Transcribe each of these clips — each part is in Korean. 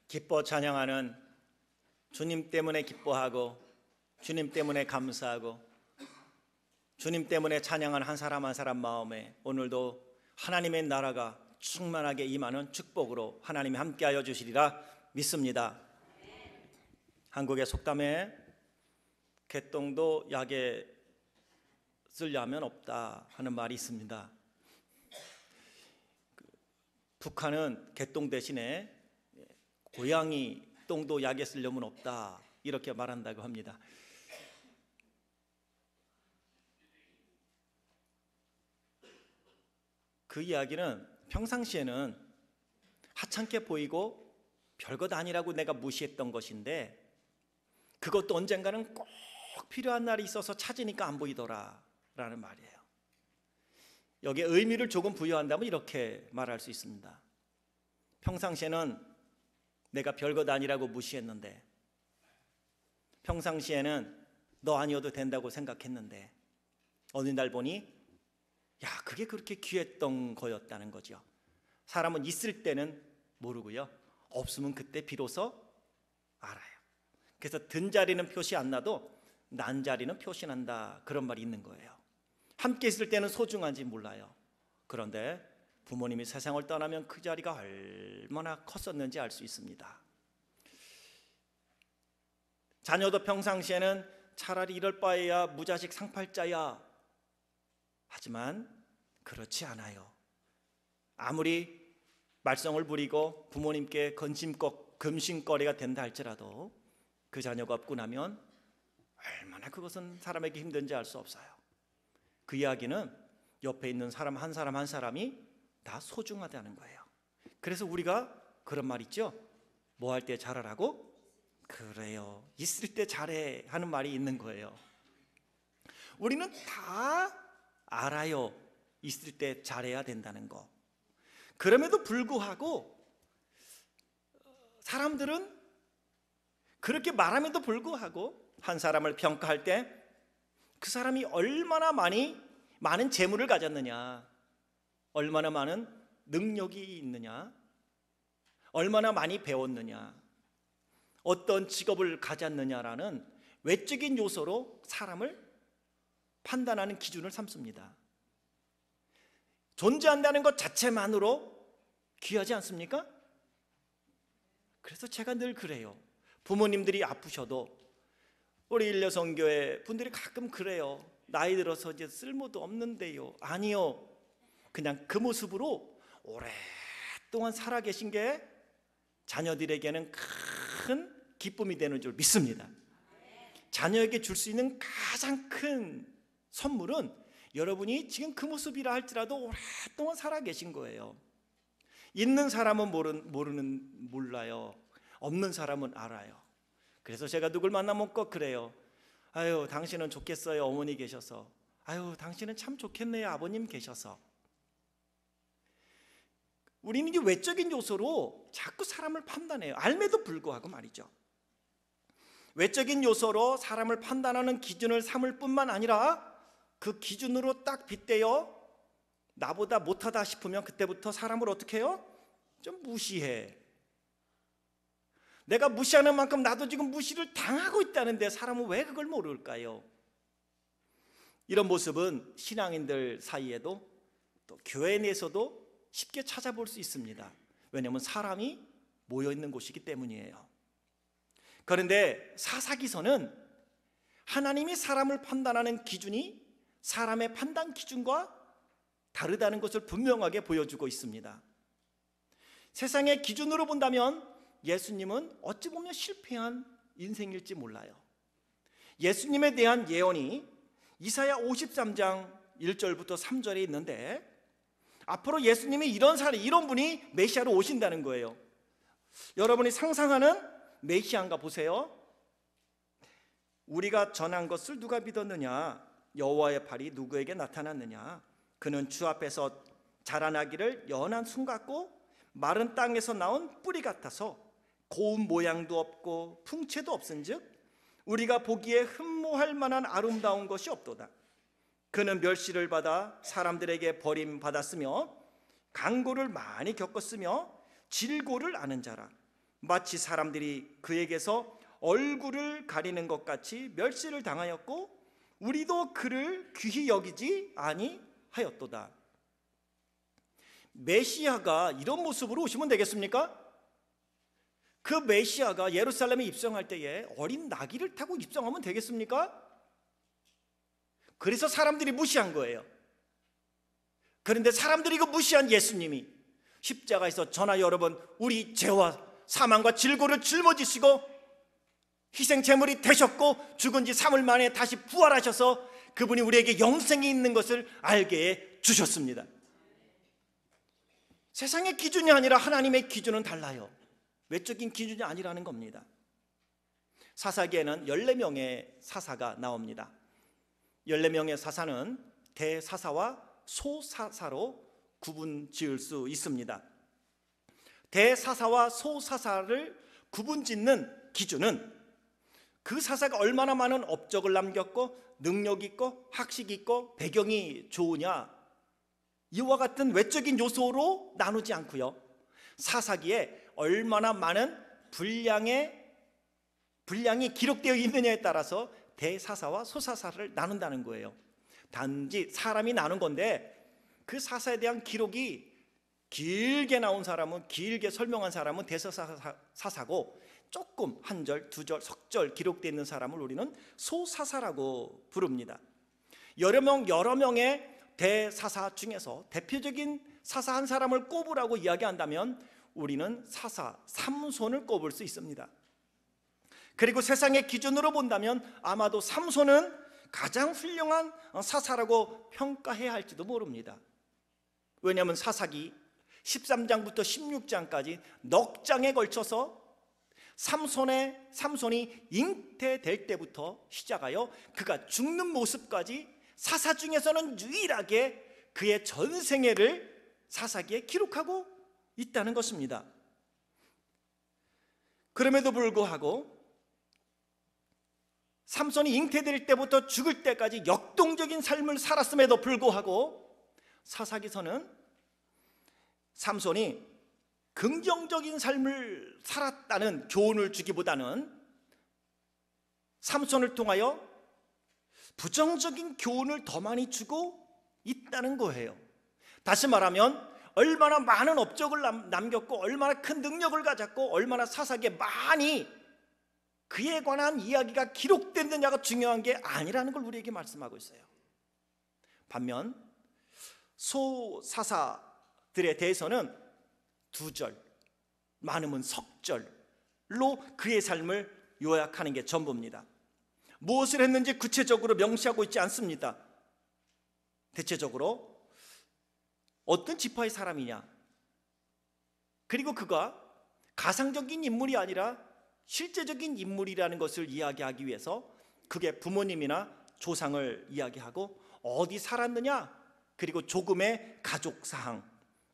기뻐 찬양하는 주님 때문에 기뻐하고 주님 때문에 감사하고 주님 때문에 찬양하는 한 사람 한 사람 마음에 오늘도 하나님의 나라가 충만하게 임하는 축복으로 하나님이 함께하여 주시리라 믿습니다. 한국의 속담에 개똥도 약에 쓰려면 없다 하는 말이 있습니다. 북한은 개똥 대신에 고양이 똥도 약에 쓰려면 없다 이렇게 말한다고 합니다. 그 이야기는 평상시에는 하찮게 보이고 별것 아니라고 내가 무시했던 것인데 그것도 언젠가는 꼭 필요한 날이 있어서 찾으니까 안 보이더라 라는 말이에요. 여기에 의미를 조금 부여한다면 이렇게 말할 수 있습니다. 평상시에는 내가 별것 아니라고 무시했는데, 평상시에는 너 아니어도 된다고 생각했는데 어느 날 보니 야, 그게 그렇게 귀했던 거였다는 거죠. 사람은 있을 때는 모르고요, 없으면 그때 비로소 알아요. 그래서 든 자리는 표시 안 나도 난 자리는 표시난다, 그런 말이 있는 거예요. 함께 있을 때는 소중한지 몰라요. 그런데 부모님이 세상을 떠나면 그 자리가 얼마나 컸었는지 알 수 있습니다. 자녀도 평상시에는 차라리 이럴 바에야 무자식 상팔자야, 하지만 그렇지 않아요. 아무리 말썽을 부리고 부모님께 금신거리가 된다 할지라도 그 자녀가 없고 나면 얼마나 그것은 사람에게 힘든지 알 수 없어요. 그 이야기는 옆에 있는 사람 한 사람이 다 소중하다는 거예요. 그래서 우리가 그런 말 있죠. 뭐 할 때 잘하라고? 그래요, 있을 때 잘해 하는 말이 있는 거예요. 우리는 다 알아요, 있을 때 잘해야 된다는 거. 그럼에도 불구하고 사람들은 그렇게 말함에도 불구하고 한 사람을 평가할 때 그 사람이 얼마나 많은 재물을 가졌느냐, 얼마나 많은 능력이 있느냐, 얼마나 많이 배웠느냐, 어떤 직업을 가졌느냐라는 외적인 요소로 사람을 판단하는 기준을 삼습니다. 존재한다는 것 자체만으로 귀하지 않습니까? 그래서 제가 늘 그래요. 부모님들이 아프셔도 우리 일려성교회 분들이 가끔 그래요. 나이 들어서 이제 쓸모도 없는데요. 아니요, 그냥 그 모습으로 오랫동안 살아계신 게 자녀들에게는 큰 기쁨이 되는 줄 믿습니다. 자녀에게 줄 수 있는 가장 큰 선물은 여러분이 지금 그 모습이라 할지라도 오랫동안 살아계신 거예요. 있는 사람은 몰라요. 없는 사람은 알아요. 그래서 제가 누굴 만나면 꼭 그래요. 아유, 당신은 좋겠어요, 어머니 계셔서. 아유, 당신은 참 좋겠네요, 아버님 계셔서. 우리는 이 외적인 요소로 자꾸 사람을 판단해요. 알매도 불구하고 말이죠. 외적인 요소로 사람을 판단하는 기준을 삼을 뿐만 아니라 그 기준으로 딱 빗대어 나보다 못하다 싶으면 그때부터 사람을 어떻게 해요? 좀 무시해. 내가 무시하는 만큼 나도 지금 무시를 당하고 있다는데 사람은 왜 그걸 모를까요? 이런 모습은 신앙인들 사이에도 또 교회 내에서도 쉽게 찾아볼 수 있습니다. 왜냐하면 사람이 모여있는 곳이기 때문이에요. 그런데 사사기서는 하나님이 사람을 판단하는 기준이 사람의 판단 기준과 다르다는 것을 분명하게 보여주고 있습니다. 세상의 기준으로 본다면 예수님은 어찌 보면 실패한 인생일지 몰라요. 예수님에 대한 예언이 이사야 53장 1절부터 3절에 있는데 앞으로 예수님이 이런 분이 메시아로 오신다는 거예요. 여러분이 상상하는 메시아인가 보세요. 우리가 전한 것을 누가 믿었느냐? 여호와의 팔이 누구에게 나타났느냐? 그는 주 앞에서 자라나기를 연한 순 같고 마른 땅에서 나온 뿌리 같아서 고운 모양도 없고 풍채도 없은즉 우리가 보기에 흠모할 만한 아름다운 것이 없도다. 그는 멸시를 받아 사람들에게 버림받았으며 강고를 많이 겪었으며 질고를 아는 자라. 마치 사람들이 그에게서 얼굴을 가리는 것 같이 멸시를 당하였고 우리도 그를 귀히 여기지 아니하였도다. 메시아가 이런 모습으로 오시면 되겠습니까? 그 메시아가 예루살렘에 입성할 때에 어린 나귀를 타고 입성하면 되겠습니까? 그래서 사람들이 무시한 거예요. 그런데 사람들이 그 무시한 예수님이 십자가에서 저나 여러분 우리 죄와 사망과 질고를 짊어지시고 희생 제물이 되셨고 죽은 지 3일 만에 다시 부활하셔서 그분이 우리에게 영생이 있는 것을 알게 해 주셨습니다. 세상의 기준이 아니라 하나님의 기준은 달라요. 외적인 기준이 아니라는 겁니다. 사사기에는 14명의 사사가 나옵니다. 14명의 사사는 대사사와 소사사로 구분 지을 수 있습니다. 대사사와 소사사를 구분 짓는 기준은 그 사사가 얼마나 많은 업적을 남겼고 능력 있고 학식 있고 배경이 좋으냐, 이와 같은 외적인 요소로 나누지 않고요, 사사기에 얼마나 많은 분량이 기록되어 있느냐에 따라서 대사사와 소사사를 나눈다는 거예요. 단지 사람이 나눈 건데 그 사사에 대한 기록이 길게 나온 사람은, 길게 설명한 사람은 대사사고 조금 한 절, 두 절, 석절 기록되어 있는 사람을 우리는 소사사라고 부릅니다. 여러 명의 대사사 중에서 대표적인 사사 한 사람을 꼽으라고 이야기한다면 우리는 사사 삼손을 꼽을 수 있습니다. 그리고 세상의 기준으로 본다면 아마도 삼손은 가장 훌륭한 사사라고 평가해야 할지도 모릅니다. 왜냐하면 사사기 13장부터 16장까지 넉 장에 걸쳐서 삼손이 잉태될 때부터 시작하여 그가 죽는 모습까지 사사 중에서는 유일하게 그의 전생애를 사사기에 기록하고 있다는 것입니다. 그럼에도 불구하고 삼손이 잉태될 때부터 죽을 때까지 역동적인 삶을 살았음에도 불구하고 사사기서는 삼손이 긍정적인 삶을 살았다는 교훈을 주기보다는 삼손을 통하여 부정적인 교훈을 더 많이 주고 있다는 거예요. 다시 말하면 얼마나 많은 업적을 남겼고 얼마나 큰 능력을 가졌고 얼마나 사사기에 많이 그에 관한 이야기가 기록됐느냐가 중요한 게 아니라는 걸 우리에게 말씀하고 있어요. 반면 소사사들에 대해서는 두 절, 많으면 석절로 그의 삶을 요약하는 게 전부입니다. 무엇을 했는지 구체적으로 명시하고 있지 않습니다. 대체적으로 어떤 지파의 사람이냐, 그리고 그가 가상적인 인물이 아니라 실제적인 인물이라는 것을 이야기하기 위해서 그게 부모님이나 조상을 이야기하고 어디 살았느냐, 그리고 조금의 가족 사항,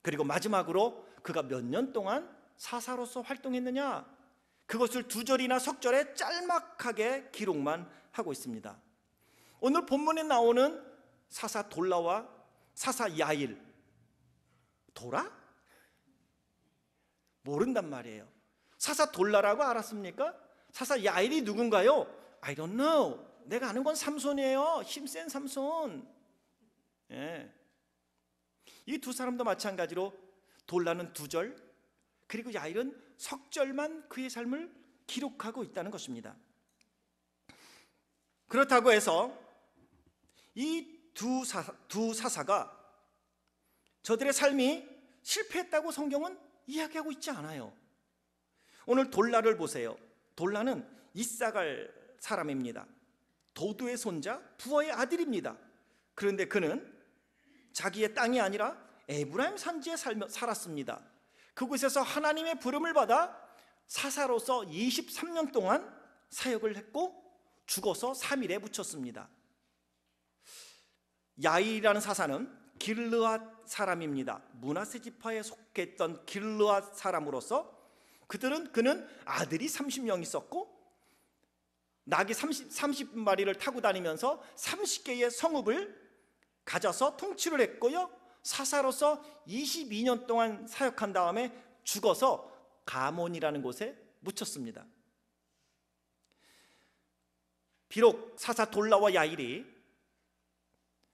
그리고 마지막으로 그가 몇 년 동안 사사로서 활동했느냐, 그것을 두 절이나 석절에 짤막하게 기록만 하고 있습니다. 오늘 본문에 나오는 사사 돌라와 사사 야일, 돌아? 모른단 말이에요. 사사 돌라라고 알았습니까? 사사 야일이 누군가요? I don't know. 내가 아는 건 삼손이에요. 힘센 삼손. 예. 이 두 사람도 마찬가지로 돌라는 두 절, 그리고 야일은 석절만 그의 삶을 기록하고 있다는 것입니다. 그렇다고 해서 이 두 사사가 저들의 삶이 실패했다고 성경은 이야기하고 있지 않아요. 오늘 돌라를 보세요. 돌라는 이사갈 사람입니다. 도두의 손자, 부하의 아들입니다. 그런데 그는 자기의 땅이 아니라 에브라임 산지에 살았습니다. 그곳에서 하나님의 부름을 받아 사사로서 23년 동안 사역을 했고 죽어서 3일에 묻혔습니다. 야일이라는 사사는 길르앗 사람입니다. 므낫세 지파에 속했던 길르앗 사람으로서 그는 아들이 30명 있었고 낙이 30마리를 타고 다니면서 30개의 성읍을 가져서 통치를 했고요, 사사로서 22년 동안 사역한 다음에 죽어서 가몬이라는 곳에 묻혔습니다. 비록 사사 돌라와 야일이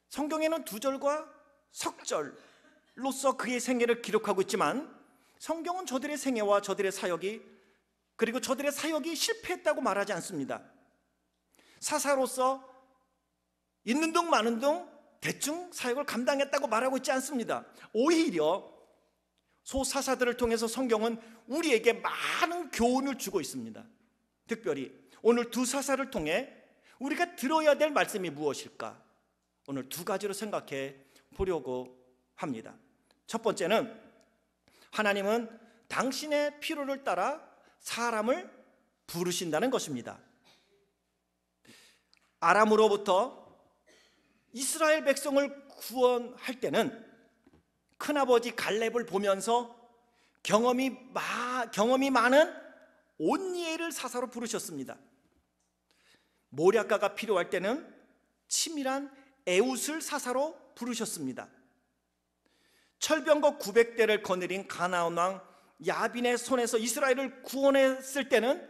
성경에는 2절과 석절로서 그의 생애를 기록하고 있지만 성경은 저들의 생애와 저들의 사역이, 그리고 저들의 사역이 실패했다고 말하지 않습니다. 사사로서 있는 둥 마는 둥 대충 사역을 감당했다고 말하고 있지 않습니다. 오히려 소사사들을 통해서 성경은 우리에게 많은 교훈을 주고 있습니다. 특별히 오늘 2 사사를 통해 우리가 들어야 될 말씀이 무엇일까? 오늘 2가지로 생각해 보려고 합니다. 첫 번째는 하나님은 당신의 필요를 따라 사람을 부르신다는 것입니다. 아람으로부터 이스라엘 백성을 구원할 때는 큰아버지 갈렙을 보면서 경험이 많은 온니엘을 사사로 부르셨습니다. 모략가가 필요할 때는 치밀한 에웃을 사사로 부르셨습니다. 철병거 900대를 거느린 가나안 왕 야빈의 손에서 이스라엘을 구원했을 때는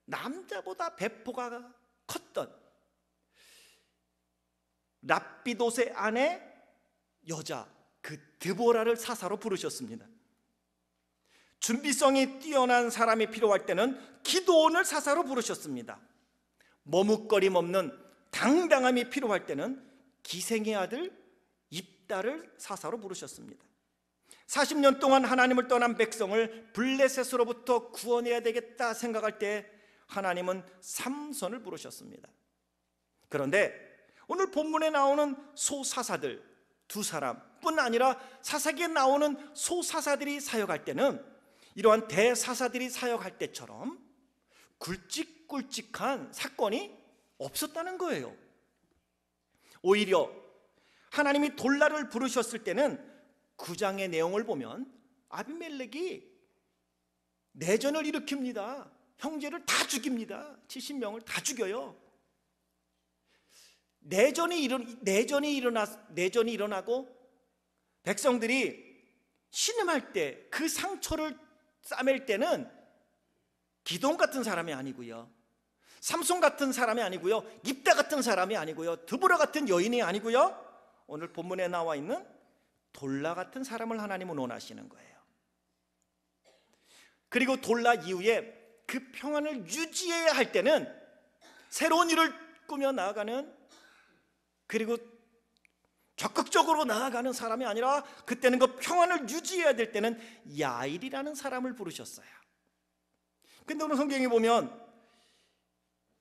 남자보다 배포가 컸던 랍비돗의 아내 여자 그 드보라를 사사로 부르셨습니다. 준비성이 뛰어난 사람이 필요할 때는 기드온을 사사로 부르셨습니다. 머뭇거림 없는 당당함이 필요할 때는 기생의 아들 입다를 사사로 부르셨습니다. 40년 동안 하나님을 떠난 백성을 블레셋으로부터 구원해야 되겠다 생각할 때 하나님은 삼손을 부르셨습니다. 그런데 오늘 본문에 나오는 소사사들 2 사람뿐 아니라 사사기에 나오는 소사사들이 사역할 때는 이러한 대사사들이 사역할 때처럼 굵직굵직한 사건이 없었다는 거예요. 오히려 하나님이 돌라를 부르셨을 때는 9장의 내용을 보면 아비멜렉이 내전을 일으킵니다. 형제를 다 죽입니다. 70명을 다 죽여요. 내전이 일어나고 백성들이 신음할 때 그 상처를 싸맬 때는 기돈 같은 사람이 아니고요, 삼손 같은 사람이 아니고요, 입다 같은 사람이 아니고요, 드보라 같은 여인이 아니고요, 오늘 본문에 나와 있는 돌라 같은 사람을 하나님은 원하시는 거예요. 그리고 돌라 이후에 그 평안을 유지해야 할 때는 새로운 일을 꾸며 나아가는, 그리고 적극적으로 나아가는 사람이 아니라 그때는 그 평안을 유지해야 될 때는 야일이라는 사람을 부르셨어요. 근데 오늘 성경에 보면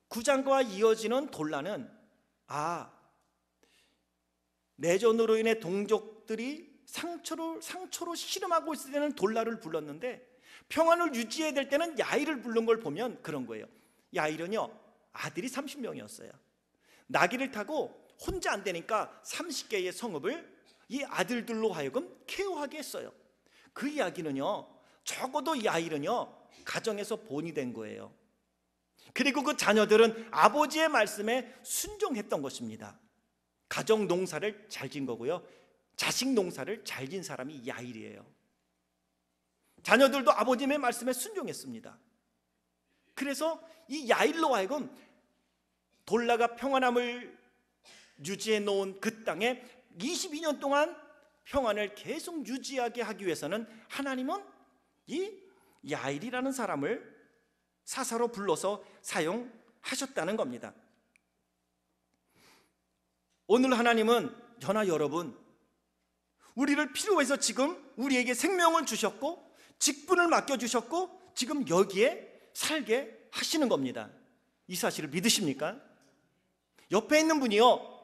9장과 이어지는 돌라는 내전으로 인해 동족들이 상처로 씨름하고 있을 때는 돌라를 불렀는데 평안을 유지해야 될 때는 야일을 부른 걸 보면 그런 거예요. 야일은요, 아들이 30명이었어요. 나귀를 타고 혼자 안 되니까 30개의 성읍을 이 아들들로 하여금 케어하게 했어요. 그 이야기는요, 적어도 야일은요 가정에서 본이 된 거예요. 그리고 그 자녀들은 아버지의 말씀에 순종했던 것입니다. 가정 농사를 잘 진 거고요, 자식 농사를 잘 진 사람이 야일이에요. 자녀들도 아버님의 말씀에 순종했습니다. 그래서 이 야일로 하여금 돌라가 평안함을 유지해 놓은 그 땅에 22년 동안 평안을 계속 유지하게 하기 위해서는 하나님은 이 야일이라는 사람을 사사로 불러서 사용하셨다는 겁니다. 오늘 하나님은 저나 여러분, 우리를 필요해서 지금 우리에게 생명을 주셨고 직분을 맡겨주셨고 지금 여기에 살게 하시는 겁니다. 이 사실을 믿으십니까? 옆에 있는 분이요,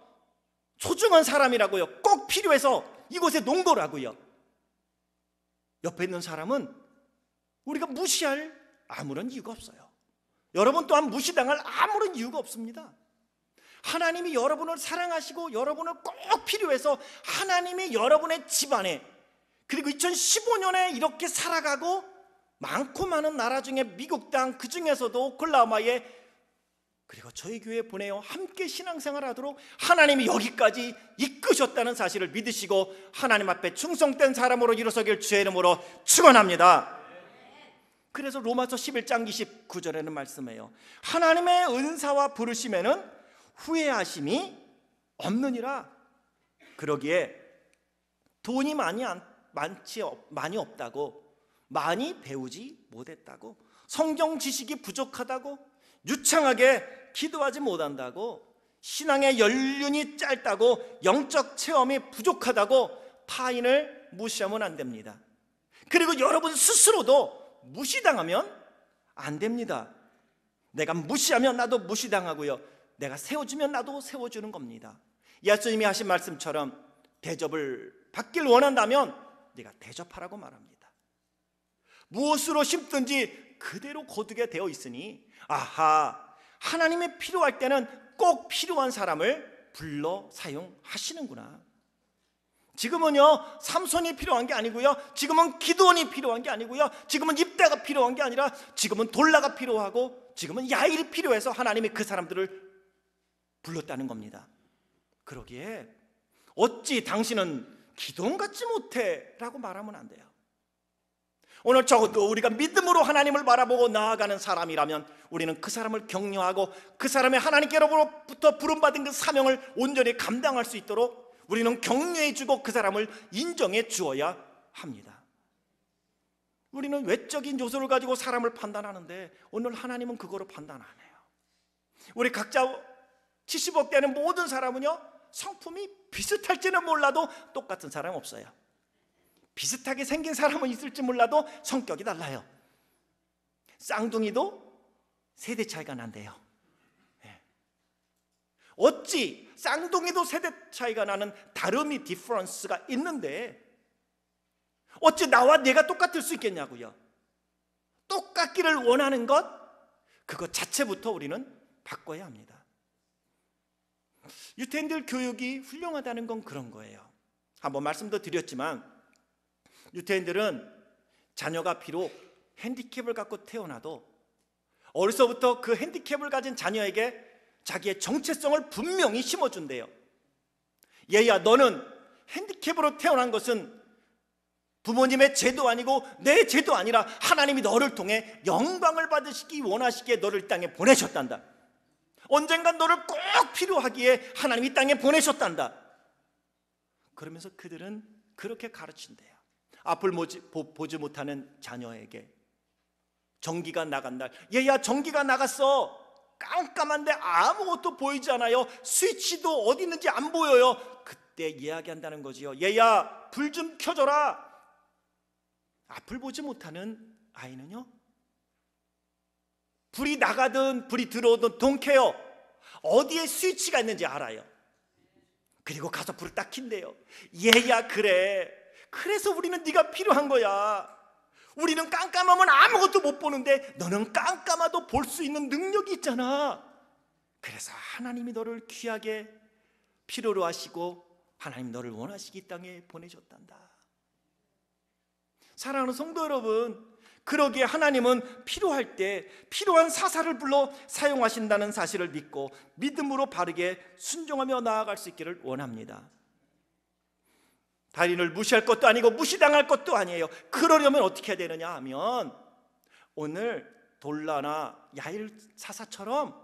소중한 사람이라고요, 꼭 필요해서 이곳에 놓은 거라고요. 옆에 있는 사람은 우리가 무시할 아무런 이유가 없어요. 여러분 또한 무시당할 아무런 이유가 없습니다. 하나님이 여러분을 사랑하시고 여러분을 꼭 필요해서 하나님이 여러분의 집안에, 그리고 2015년에 이렇게 살아가고 많고 많은 나라 중에 미국 땅, 그 중에서도 오클라호마에 그리고 저희 교회에 보내어 함께 신앙생활 하도록 하나님이 여기까지 이끄셨다는 사실을 믿으시고 하나님 앞에 충성된 사람으로 일어서길 주의 이름으로 축원합니다. 그래서 로마서 11장 29절에는 말씀해요. 하나님의 은사와 부르심에는 후회하심이 없느니라. 그러기에 돈이 많이 없다고, 많이 배우지 못했다고, 성경 지식이 부족하다고, 유창하게 기도하지 못한다고, 신앙의 연륜이 짧다고, 영적 체험이 부족하다고 타인을 무시하면 안 됩니다. 그리고 여러분 스스로도 무시당하면 안 됩니다. 내가 무시하면 나도 무시당하고요, 내가 세워주면 나도 세워주는 겁니다. 예수님이 하신 말씀처럼 대접을 받길 원한다면 네가 대접하라고 말합니다. 무엇으로 심든지 그대로 거두게 되어 있으니, 아하, 하나님이 필요할 때는 꼭 필요한 사람을 불러 사용하시는구나. 지금은요 삼손이 필요한 게 아니고요, 지금은 기드온이 필요한 게 아니고요, 지금은 입다가 필요한 게 아니라 지금은 돌라가 필요하고 지금은 야일이 필요해서 하나님이 그 사람들을 불렀다는 겁니다. 그러기에 어찌 당신은 기드온 같지 못해 라고 말하면 안 돼요. 오늘 적어도 우리가 믿음으로 하나님을 바라보고 나아가는 사람이라면 우리는 그 사람을 격려하고 그 사람의 하나님께로부터 부름받은 그 사명을 온전히 감당할 수 있도록 우리는 격려해주고 그 사람을 인정해 주어야 합니다. 우리는 외적인 요소를 가지고 사람을 판단하는데 오늘 하나님은 그거로 판단 안 해요. 우리 각자 70억 되는 모든 사람은요, 성품이 비슷할지는 몰라도 똑같은 사람 없어요. 비슷하게 생긴 사람은 있을지 몰라도 성격이 달라요. 쌍둥이도 세대 차이가 난대요. 어찌 쌍둥이도 세대 차이가 나는 다름이, 디퍼런스가 있는데 어찌 나와 내가 똑같을 수 있겠냐고요. 똑같기를 원하는 것, 그것 자체부터 우리는 바꿔야 합니다. 유태인들 교육이 훌륭하다는 건 그런 거예요. 한번 말씀도 드렸지만 유태인들은 자녀가 비록 핸디캡을 갖고 태어나도 어려서부터 그 핸디캡을 가진 자녀에게 자기의 정체성을 분명히 심어준대요. 얘야, 너는 핸디캡으로 태어난 것은 부모님의 죄도 아니고 내 죄도 아니라 하나님이 너를 통해 영광을 받으시기 원하시기에 너를 이 땅에 보내셨단다. 언젠간 너를 꼭 필요하기에 하나님이 이 땅에 보내셨단다. 그러면서 그들은 그렇게 가르친대요. 앞을 보지 못하는 자녀에게 전기가 나간 날, 얘야 전기가 나갔어. 깜깜한데 아무것도 보이지 않아요. 스위치도 어디 있는지 안 보여요. 그때 이야기한다는 거지요. 얘야 불 좀 켜줘라. 앞을 보지 못하는 아이는요, 불이 나가든 불이 들어오든 don't care. 어디에 스위치가 있는지 알아요. 그리고 가서 불을 딱 킨대요. 얘야 그래, 그래서 우리는 네가 필요한 거야. 우리는 깜깜하면 아무것도 못 보는데 너는 깜깜아도 볼 수 있는 능력이 있잖아. 그래서 하나님이 너를 귀하게 필요로 하시고 하나님 너를 원하시기 이 땅에 보내셨단다. 사랑하는 성도 여러분, 그러기에 하나님은 필요할 때 필요한 사사를 불러 사용하신다는 사실을 믿고 믿음으로 바르게 순종하며 나아갈 수 있기를 원합니다. 달인을 무시할 것도 아니고 무시당할 것도 아니에요. 그러려면 어떻게 해야 되느냐 하면 오늘 돌라나 야일 사사처럼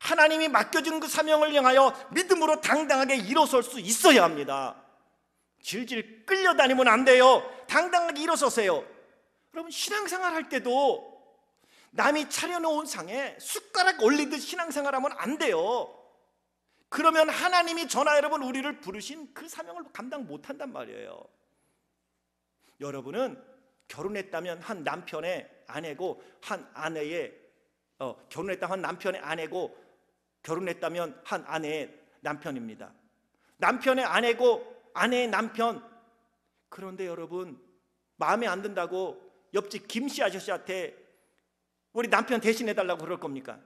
하나님이 맡겨준 그 사명을 향하여 믿음으로 당당하게 일어설 수 있어야 합니다. 질질 끌려다니면 안 돼요. 당당하게 일어서세요. 여러분, 신앙생활 할 때도 남이 차려놓은 상에 숟가락 올리듯 신앙생활하면 안 돼요. 그러면 하나님이 저나 여러분 우리를 부르신 그 사명을 감당 못한단 말이에요. 여러분은 결혼했다면 한 남편의 아내고 한 아내의 결혼했다면 한 남편의 아내고 결혼했다면 한 아내의 남편입니다. 남편의 아내고 아내의 남편. 그런데 여러분 마음에 안 든다고 옆집 김씨 아저씨한테 우리 남편 대신해달라고 그럴 겁니까?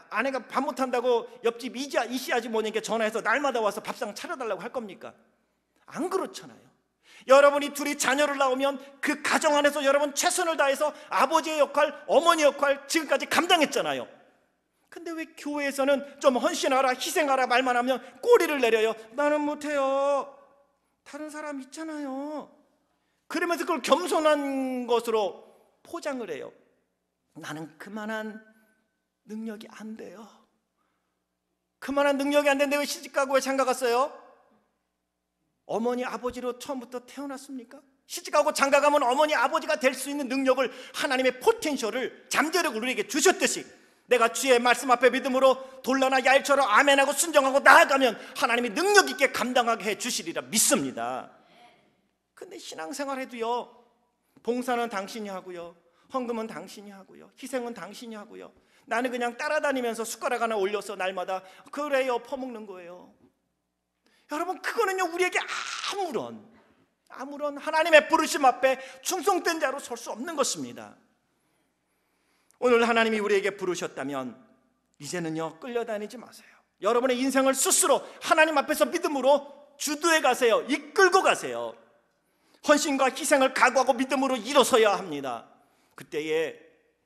아내가 밥 못한다고 옆집 이씨 아주머니께 전화해서 날마다 와서 밥상 차려달라고 할 겁니까? 안 그렇잖아요. 여러분이 둘이 자녀를 낳으면 그 가정 안에서 여러분 최선을 다해서 아버지의 역할, 어머니 역할 지금까지 감당했잖아요. 근데 왜 교회에서는 좀 헌신하라, 희생하라 말만 하면 꼬리를 내려요. 나는 못해요. 다른 사람 있잖아요. 그러면서 그걸 겸손한 것으로 포장을 해요. 나는 그만한 능력이 안 돼요. 그만한 능력이 안 되는데 왜 시집가고 왜 장가갔어요? 어머니 아버지로 처음부터 태어났습니까? 시집가고 장가가면 어머니 아버지가 될 수 있는 능력을, 하나님의 포텐셜을, 잠재력을 우리에게 주셨듯이 내가 주의 말씀 앞에 믿음으로 돌라나 야일처럼 아멘하고 순종하고 나아가면 하나님이 능력 있게 감당하게 해 주시리라 믿습니다. 근데 신앙생활 해도요, 봉사는 당신이 하고요, 헌금은 당신이 하고요, 희생은 당신이 하고요, 나는 그냥 따라다니면서 숟가락 하나 올려서 날마다 그래요 퍼먹는 거예요. 여러분, 그거는요 우리에게 아무런 하나님의 부르심 앞에 충성된 자로 설 수 없는 것입니다. 오늘 하나님이 우리에게 부르셨다면 이제는요 끌려다니지 마세요. 여러분의 인생을 스스로 하나님 앞에서 믿음으로 주도해 가세요. 이끌고 가세요. 헌신과 희생을 각오하고 믿음으로 일어서야 합니다. 그때에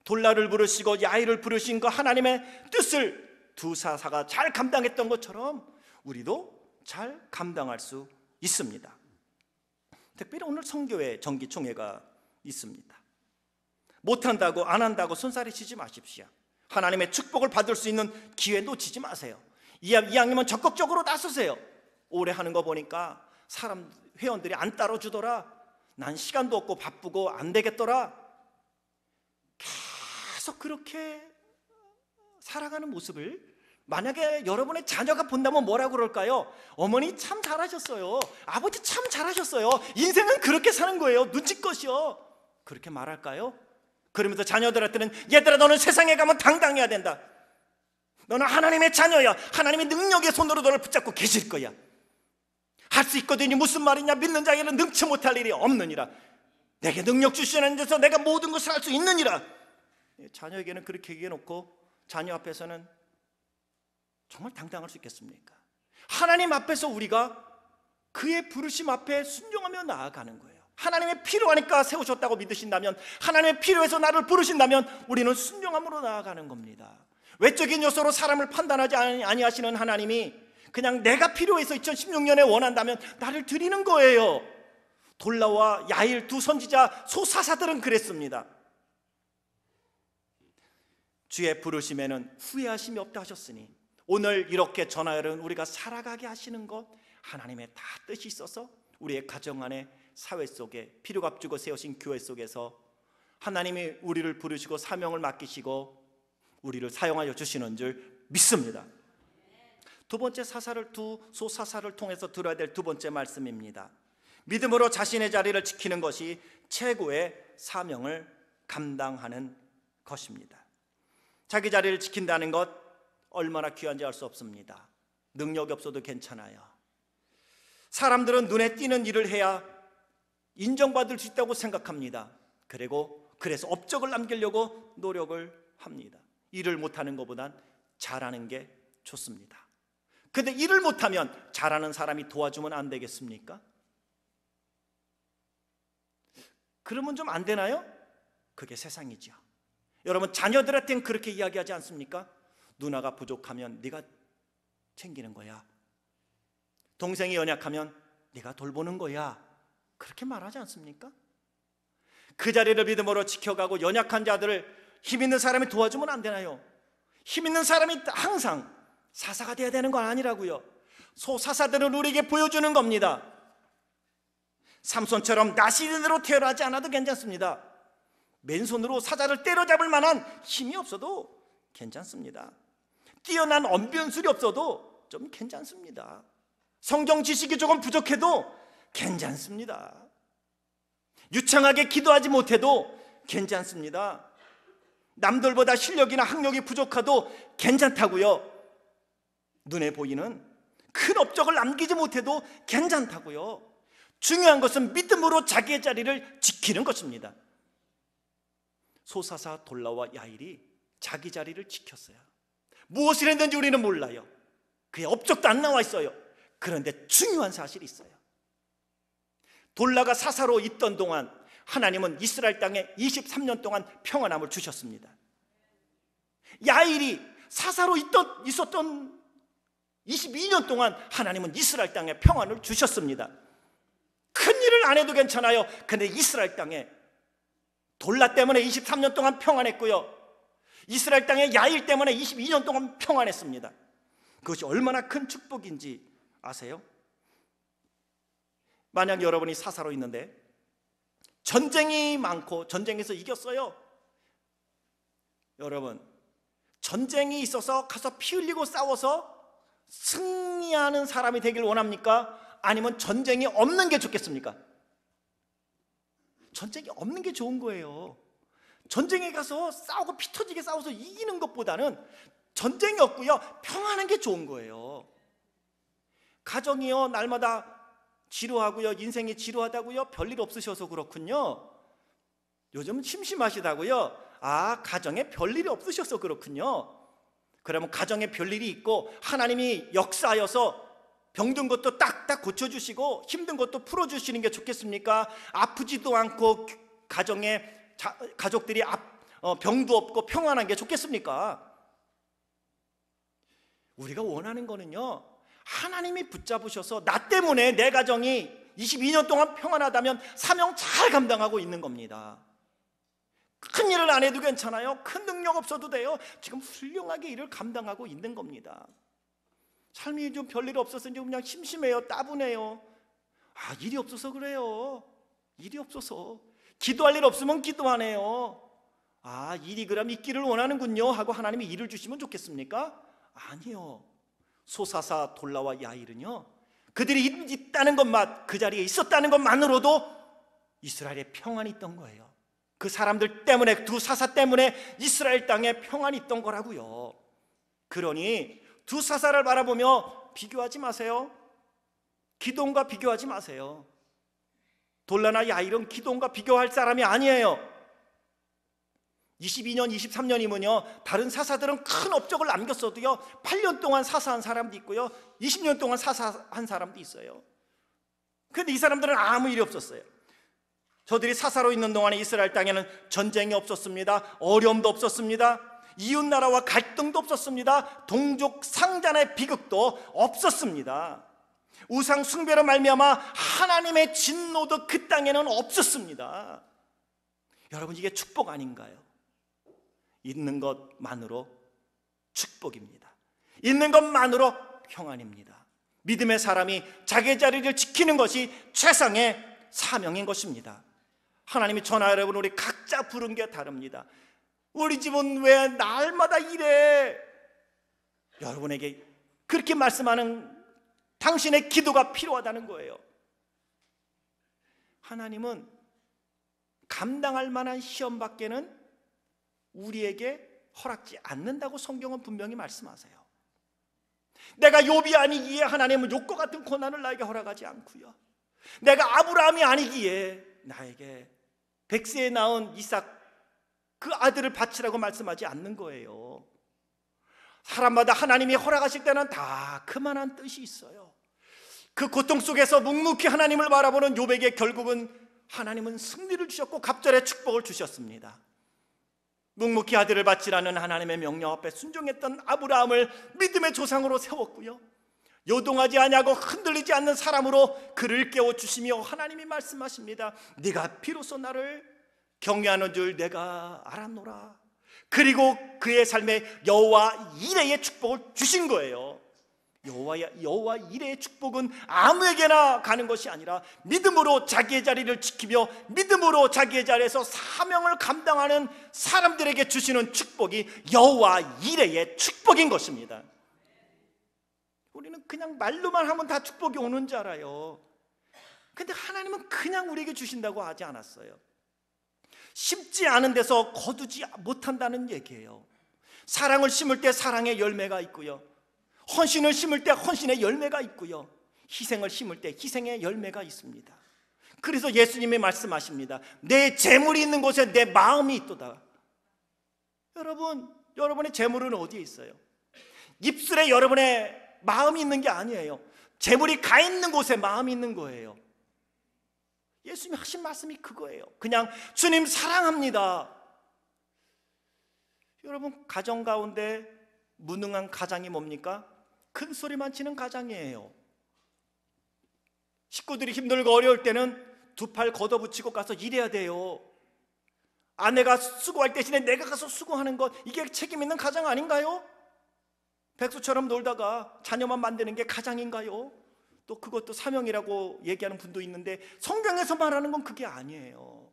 돌라를 부르시고 야일을 부르신 그 하나님의 뜻을 두 사사가 잘 감당했던 것처럼 우리도 잘 감당할 수 있습니다. 특별히 오늘 성교회 정기총회가 있습니다. 못한다고 안 한다고 손살이 치지 마십시오. 하나님의 축복을 받을 수 있는 기회 놓치지 마세요. 이왕이면 적극적으로 나서세요. 오래 하는 거 보니까 사람 회원들이 안 따라주더라, 난 시간도 없고 바쁘고 안 되겠더라, 계속 그렇게 살아가는 모습을 만약에 여러분의 자녀가 본다면 뭐라고 그럴까요? 어머니 참 잘하셨어요, 아버지 참 잘하셨어요, 인생은 그렇게 사는 거예요, 눈치껏이요, 그렇게 말할까요? 그러면서 자녀들한테는 얘들아 너는 세상에 가면 당당해야 된다, 너는 하나님의 자녀야, 하나님의 능력의 손으로 너를 붙잡고 계실 거야, 할 수 있거든요. 무슨 말이냐, 믿는 자에게는 능치 못할 일이 없느니라, 내게 능력 주시는 데서 내가 모든 것을 할 수 있느니라. 자녀에게는 그렇게 얘기해놓고 자녀 앞에서는 정말 당당할 수 있겠습니까? 하나님 앞에서 우리가 그의 부르심 앞에 순종하며 나아가는 거예요. 하나님의 필요하니까 세우셨다고 믿으신다면, 하나님의 필요해서 나를 부르신다면 우리는 순종함으로 나아가는 겁니다. 외적인 요소로 사람을 판단하지 아니하시는 하나님이 그냥 내가 필요해서 2016년에 원한다면 나를 드리는 거예요. 돌라와 야일 두 선지자 소사사들은 그랬습니다. 주의 부르심에는 후회하심이 없다 하셨으니 오늘 이렇게 전하여는 우리가 살아가게 하시는 것 하나님의 다 뜻이 있어서 우리의 가정 안에, 사회 속에, 피로 값주고 세우신 교회 속에서 하나님이 우리를 부르시고 사명을 맡기시고 우리를 사용하여 주시는 줄 믿습니다. 두 번째 사사를, 두 소사사를 통해서 들어야 될 두 번째 말씀입니다. 믿음으로 자신의 자리를 지키는 것이 최고의 사명을 감당하는 것입니다. 자기 자리를 지킨다는 것 얼마나 귀한지 알 수 없습니다. 능력이 없어도 괜찮아요. 사람들은 눈에 띄는 일을 해야 인정받을 수 있다고 생각합니다. 그래서 업적을 남기려고 노력을 합니다. 일을 못하는 것보단 잘하는 게 좋습니다. 근데 일을 못하면 잘하는 사람이 도와주면 안 되겠습니까? 그러면 좀 안 되나요? 그게 세상이죠. 여러분, 자녀들한테는 그렇게 이야기하지 않습니까? 누나가 부족하면 네가 챙기는 거야, 동생이 연약하면 네가 돌보는 거야, 그렇게 말하지 않습니까? 그 자리를 믿음으로 지켜가고 연약한 자들을 힘 있는 사람이 도와주면 안 되나요? 힘 있는 사람이 항상 사사가 돼야 되는 건 아니라고요. 소사사들은 우리에게 보여주는 겁니다. 삼손처럼 나시린으로 태어나지 않아도 괜찮습니다. 맨손으로 사자를 때려잡을 만한 힘이 없어도 괜찮습니다. 뛰어난 언변술이 없어도 좀 괜찮습니다. 성경 지식이 조금 부족해도 괜찮습니다. 유창하게 기도하지 못해도 괜찮습니다. 남들보다 실력이나 학력이 부족해도 괜찮다고요. 눈에 보이는 큰 업적을 남기지 못해도 괜찮다고요. 중요한 것은 믿음으로 자기의 자리를 지키는 것입니다. 소사사 돌라와 야일이 자기 자리를 지켰어요. 무엇을 했는지 우리는 몰라요. 그의 업적도 안 나와 있어요. 그런데 중요한 사실이 있어요. 돌라가 사사로 있던 동안 하나님은 이스라엘 땅에 23년 동안 평안함을 주셨습니다. 야일이 사사로 있었던 22년 동안 하나님은 이스라엘 땅에 평안을 주셨습니다. 큰 일을 안 해도 괜찮아요. 근데 이스라엘 땅에 돌라 때문에 23년 동안 평안했고요, 이스라엘 땅에 야일 때문에 22년 동안 평안했습니다. 그것이 얼마나 큰 축복인지 아세요? 만약 여러분이 사사로 있는데 전쟁이 많고 전쟁에서 이겼어요. 여러분, 전쟁이 있어서 가서 피 흘리고 싸워서 승리하는 사람이 되길 원합니까? 아니면 전쟁이 없는 게 좋겠습니까? 전쟁이 없는 게 좋은 거예요. 전쟁에 가서 싸우고 피 터지게 싸워서 이기는 것보다는 전쟁이 없고요, 평안한 게 좋은 거예요. 가정이요, 날마다 지루하고요, 인생이 지루하다고요? 별일 없으셔서 그렇군요. 요즘은 심심하시다고요? 아, 가정에 별일이 없으셔서 그렇군요. 그러면 가정에 별일이 있고 하나님이 역사하여서 병든 것도 딱딱 고쳐주시고 힘든 것도 풀어주시는 게 좋겠습니까? 아프지도 않고 가정에 가족들이 병도 없고 평안한 게 좋겠습니까? 우리가 원하는 거는요, 하나님이 붙잡으셔서 나 때문에 내 가정이 22년 동안 평안하다면 사명 잘 감당하고 있는 겁니다. 큰 일을 안 해도 괜찮아요. 큰 능력 없어도 돼요. 지금 훌륭하게 일을 감당하고 있는 겁니다. 삶이 좀 별일 없어서 그냥 심심해요, 따분해요. 아, 일이 없어서 그래요. 일이 없어서. 기도할 일 없으면 기도 안 해요. 아, 일이 그럼 있기를 원하는군요 하고 하나님이 일을 주시면 좋겠습니까? 아니요. 소사사, 돌라와 야일은요, 그들이 있다는 것만, 그 자리에 있었다는 것만으로도 이스라엘에 평안이 있던 거예요. 그 사람들 때문에, 두 사사 때문에 이스라엘 땅에 평안이 있던 거라고요. 그러니 두 사사를 바라보며 비교하지 마세요. 기돔과 비교하지 마세요. 돌라나 야일은 기돔과 비교할 사람이 아니에요. 22년, 23년이면요, 다른 사사들은 큰 업적을 남겼어도요 8년 동안 사사한 사람도 있고요 20년 동안 사사한 사람도 있어요. 그런데 이 사람들은 아무 일이 없었어요. 저들이 사사로 있는 동안에 이스라엘 땅에는 전쟁이 없었습니다. 어려움도 없었습니다. 이웃나라와 갈등도 없었습니다. 동족 상잔의 비극도 없었습니다. 우상 숭배로 말미암아 하나님의 진노도 그 땅에는 없었습니다. 여러분, 이게 축복 아닌가요? 있는 것만으로 축복입니다. 있는 것만으로 평안입니다. 믿음의 사람이 자기의 자리를 지키는 것이 최상의 사명인 것입니다. 하나님이 저나 여러분, 우리 각자 부른 게 다릅니다. 우리 집은 왜 날마다 이래? 여러분에게 그렇게 말씀하는 당신의 기도가 필요하다는 거예요. 하나님은 감당할 만한 시험밖에는 우리에게 허락지 않는다고 성경은 분명히 말씀하세요. 내가 욥이 아니기에 하나님은 욥과 같은 고난을 나에게 허락하지 않고요, 내가 아브라함이 아니기에 나에게 백세에 낳은 이삭 그 아들을 바치라고 말씀하지 않는 거예요. 사람마다 하나님이 허락하실 때는 다 그만한 뜻이 있어요. 그 고통 속에서 묵묵히 하나님을 바라보는 욥에게 결국은 하나님은 승리를 주셨고 갑절의 축복을 주셨습니다. 묵묵히 아들을 바치라는 하나님의 명령 앞에 순종했던 아브라함을 믿음의 조상으로 세웠고요, 요동하지 아니하고 흔들리지 않는 사람으로 그를 깨워주시며 하나님이 말씀하십니다. 네가 비로소 나를 경외하는 줄 내가 알았노라. 그리고 그의 삶에 여호와 이레의 축복을 주신 거예요. 여호와 이레의 축복은 아무에게나 가는 것이 아니라 믿음으로 자기의 자리를 지키며 믿음으로 자기의 자리에서 사명을 감당하는 사람들에게 주시는 축복이 여호와 이레의 축복인 것입니다. 우리는 그냥 말로만 하면 다 축복이 오는 줄 알아요. 근데 하나님은 그냥 우리에게 주신다고 하지 않았어요. 심지 않은 데서 거두지 못한다는 얘기예요. 사랑을 심을 때 사랑의 열매가 있고요, 헌신을 심을 때 헌신의 열매가 있고요, 희생을 심을 때 희생의 열매가 있습니다. 그래서 예수님이 말씀하십니다. 내 재물이 있는 곳에 내 마음이 있도다. 여러분의 재물은 어디에 있어요? 입술에 여러분의 마음이 있는 게 아니에요. 재물이 가 있는 곳에 마음이 있는 거예요. 예수님이 하신 말씀이 그거예요. 그냥 주님 사랑합니다. 여러분, 가정 가운데 무능한 가장이 뭡니까? 큰 소리만 치는 가장이에요. 식구들이 힘들고 어려울 때는 두 팔 걷어붙이고 가서 일해야 돼요. 아내가 수고할 대신에 내가 가서 수고하는 것, 이게 책임 있는 가장 아닌가요? 백수처럼 놀다가 자녀만 만드는 게 가장인가요? 또 그것도 사명이라고 얘기하는 분도 있는데 성경에서 말하는 건 그게 아니에요.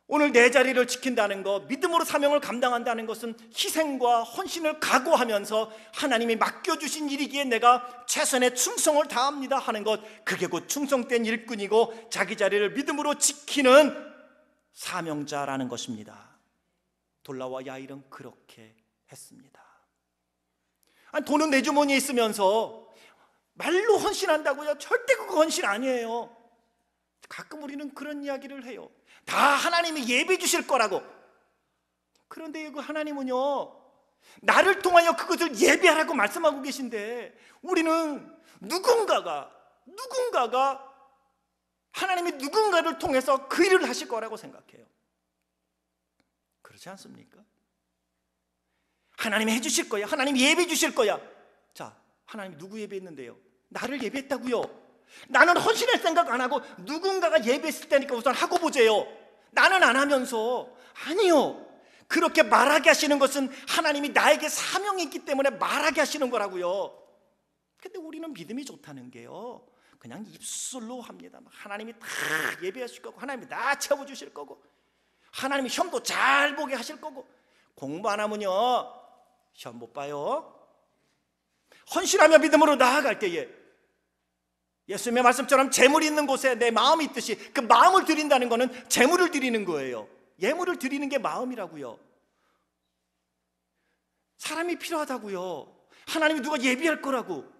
오늘 내 자리를 지킨다는 것, 믿음으로 사명을 감당한다는 것은 희생과 헌신을 각오하면서 하나님이 맡겨주신 일이기에 내가 최선의 충성을 다합니다 하는 것, 그게 곧 충성된 일꾼이고 자기 자리를 믿음으로 지키는 사명자라는 것입니다. 돌라와 야일은 그렇게 했습니다. 아니, 돈은 내 주머니에 있으면서 말로 헌신한다고요? 절대 그거 헌신 아니에요. 가끔 우리는 그런 이야기를 해요. 다 하나님이 예배 주실 거라고. 그런데 그 하나님은요, 나를 통하여 그것을 예배하라고 말씀하고 계신데 우리는 누군가가 하나님이 누군가를 통해서 그 일을 하실 거라고 생각해요. 그렇지 않습니까? 하나님이 해주실 거야. 하나님이 예배 주실 거야. 자, 하나님이 누구 예배했는데요? 나를 예배했다고요. 나는 헌신할 생각 안 하고 누군가가 예배했을 때니까 우선 하고 보세요. 나는 안 하면서. 아니요, 그렇게 말하게 하시는 것은 하나님이 나에게 사명이 있기 때문에 말하게 하시는 거라고요. 근데 우리는 믿음이 좋다는 게요, 그냥 입술로 합니다. 하나님이 다 예배하실 거고, 하나님이 다 채워주실 거고, 하나님이 시험도 잘 보게 하실 거고. 공부 안 하면요 시험 못 봐요. 헌신하며 믿음으로 나아갈 때에 예수님의 말씀처럼 재물이 있는 곳에 내 마음이 있듯이 그 마음을 드린다는 것은 재물을 드리는 거예요. 예물을 드리는 게 마음이라고요. 사람이 필요하다고요. 하나님이 누가 예비할 거라고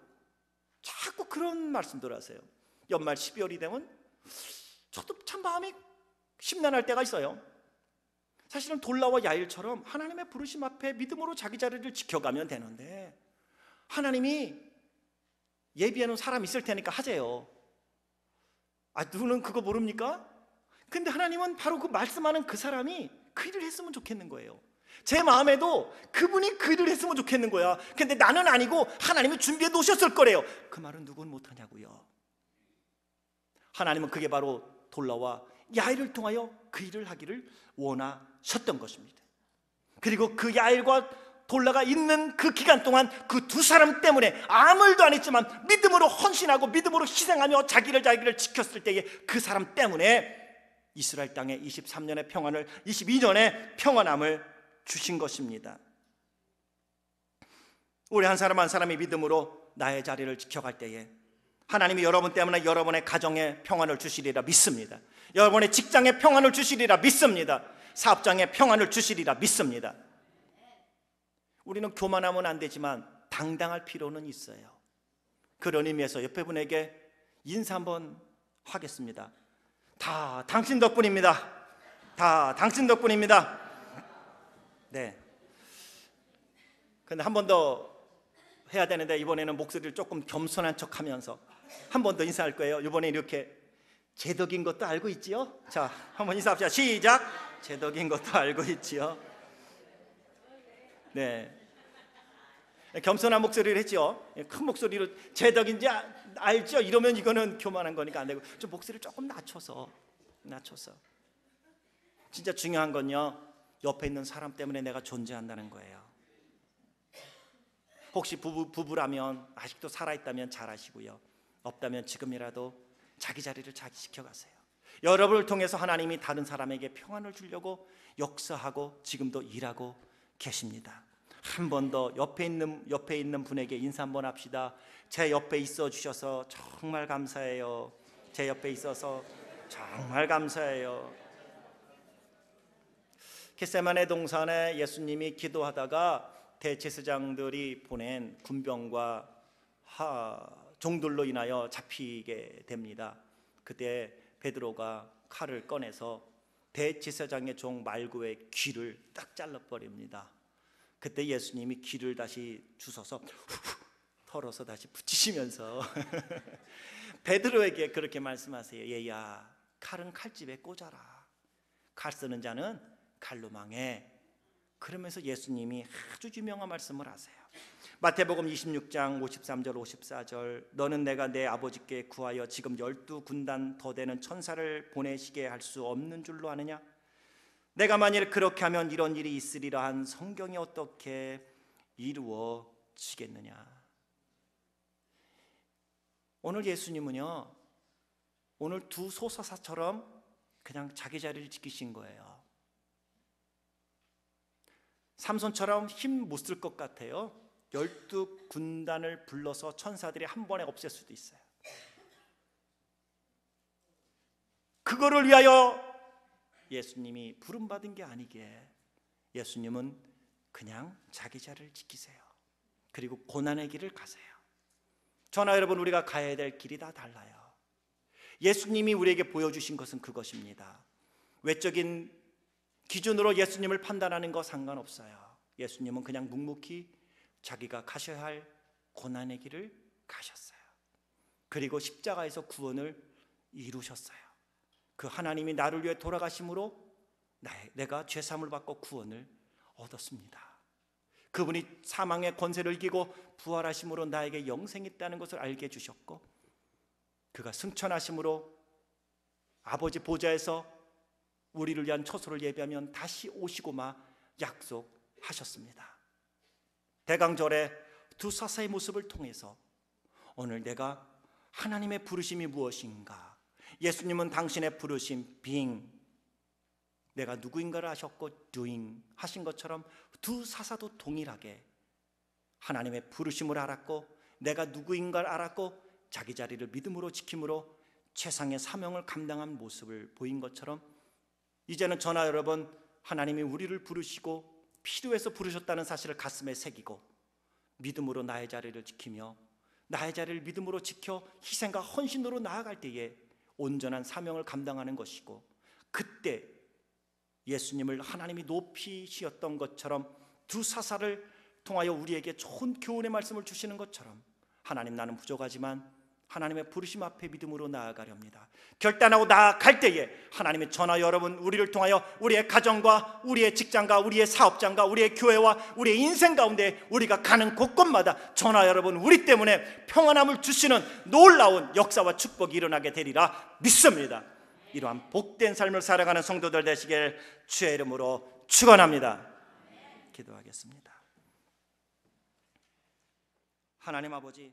자꾸 그런 말씀들 하세요. 연말 12월이 되면 저도 참 마음이 심란할 때가 있어요. 사실은 돌라와 야일처럼 하나님의 부르심 앞에 믿음으로 자기 자리를 지켜가면 되는데, 하나님이 예비해놓은 사람 있을 테니까 하세요. 아, 누구는 그거 모릅니까? 근데 하나님은 바로 그 말씀하는 그 사람이 그 일을 했으면 좋겠는 거예요. 제 마음에도 그분이 그 일을 했으면 좋겠는 거야. 근데 나는 아니고 하나님이 준비해 놓으셨을 거래요. 그 말은 누군 못하냐고요. 하나님은 그게 바로 돌라와 야일을 통하여 그 일을 하기를 원하셨던 것입니다. 그리고 그 야일과 돌라가 있는 그 기간 동안 그 두 사람 때문에 아무 일도 안 했지만 믿음으로 헌신하고 믿음으로 희생하며 자기를 지켰을 때에 그 사람 때문에 이스라엘 땅에 23년의 평안을, 22년의 평안함을 주신 것입니다. 우리 한 사람 한 사람이 믿음으로 나의 자리를 지켜갈 때에 하나님이 여러분 때문에 여러분의 가정에 평안을 주시리라 믿습니다. 여러분의 직장에 평안을 주시리라 믿습니다. 사업장에 평안을 주시리라 믿습니다. 우리는 교만하면 안 되지만 당당할 필요는 있어요. 그런 의미에서 옆에 분에게 인사 한번 하겠습니다. 다 당신 덕분입니다. 다 당신 덕분입니다. 네. 근데 한 번 더 해야 되는데 이번에는 목소리를 조금 겸손한 척 하면서 한 번 더 인사할 거예요. 이번에 이렇게 제 덕인 것도 알고 있지요? 자, 한번 인사합시다. 시작. 제 덕인 것도 알고 있지요? 네. 겸손한 목소리를 했죠. 큰 목소리로 제 덕인지 알죠? 이러면 이거는 교만한 거니까 안 되고 좀 목소리를 조금 낮춰서. 진짜 중요한 건요, 옆에 있는 사람 때문에 내가 존재한다는 거예요. 혹시 부부라면 아직도 살아있다면 잘하시고요, 없다면 지금이라도 자기 자리를 잘 지켜가세요. 여러분을 통해서 하나님이 다른 사람에게 평안을 주려고 역사하고 지금도 일하고 계십니다. 한 번 더 옆에 있는 분에게 인사 한번 합시다. 제 옆에 있어 주셔서 정말 감사해요. 제 옆에 있어서 정말 감사해요. 겟세마네 동산에 예수님이 기도하다가 대제사장들이 보낸 군병과 종들로 인하여 잡히게 됩니다. 그때 베드로가 칼을 꺼내서 대제사장의 종 말고의 귀를 딱 잘라버립니다. 그때 예수님이 귀를 다시 주셔서 털어서 다시 붙이시면서 베드로에게 그렇게 말씀하세요. 얘야, 칼은 칼집에 꽂아라. 칼 쓰는 자는 칼로 망해. 그러면서 예수님이 아주 유명한 말씀을 하세요. 마태복음 26장 53절 54절 너는 내가 내 아버지께 구하여 지금 12군단 더 되는 천사를 보내시게 할 수 없는 줄로 아느냐? 내가 만일 그렇게 하면 이런 일이 있으리라 한 성경이 어떻게 이루어지겠느냐? 오늘 예수님은요, 오늘 두 소사사처럼 그냥 자기 자리를 지키신 거예요. 삼손처럼 힘 못 쓸 것 같아요. 12군단을 불러서 천사들이 한 번에 없앨 수도 있어요. 그거를 위하여 예수님이 부름받은 게 아니기에 예수님은 그냥 자기 자리를 지키세요. 그리고 고난의 길을 가세요. 저나 여러분, 우리가 가야 될 길이 다 달라요. 예수님이 우리에게 보여주신 것은 그것입니다. 외적인 기준으로 예수님을 판단하는 거 상관없어요. 예수님은 그냥 묵묵히 자기가 가셔야 할 고난의 길을 가셨어요. 그리고 십자가에서 구원을 이루셨어요. 그 하나님이 나를 위해 돌아가심으로 내가 죄사함을 받고 구원을 얻었습니다. 그분이 사망의 권세를 이기고 부활하심으로 나에게 영생이 있다는 것을 알게 해주셨고, 그가 승천하심으로 아버지 보좌에서 우리를 위한 처소를 예비하면 다시 오시고마 약속하셨습니다. 대강절의 두 사사의 모습을 통해서 오늘 내가 하나님의 부르심이 무엇인가, 예수님은 당신의 부르심 being, 내가 누구인가를 아셨고 doing 하신 것처럼 두 사사도 동일하게 하나님의 부르심을 알았고 내가 누구인가를 알았고 자기 자리를 믿음으로 지킴으로 최상의 사명을 감당한 모습을 보인 것처럼, 이제는 저나 여러분, 하나님이 우리를 부르시고 필요해서 부르셨다는 사실을 가슴에 새기고 믿음으로 나의 자리를 지키며 나의 자리를 믿음으로 지켜 희생과 헌신으로 나아갈 때에 온전한 사명을 감당하는 것이고, 그때 예수님을 하나님이 높이시었던 것처럼 두 사사를 통하여 우리에게 좋은 교훈의 말씀을 주시는 것처럼, 하나님, 나는 부족하지만 하나님의 부르심 앞에 믿음으로 나아가렵니다. 결단하고 나아갈 때에 하나님의 저나 여러분, 우리를 통하여 우리의 가정과 우리의 직장과 우리의 사업장과 우리의 교회와 우리의 인생 가운데 우리가 가는 곳곳마다 저나 여러분, 우리 때문에 평안함을 주시는 놀라운 역사와 축복이 일어나게 되리라 믿습니다. 이러한 복된 삶을 살아가는 성도들 되시길 주의 이름으로 축원합니다. 기도하겠습니다. 하나님 아버지,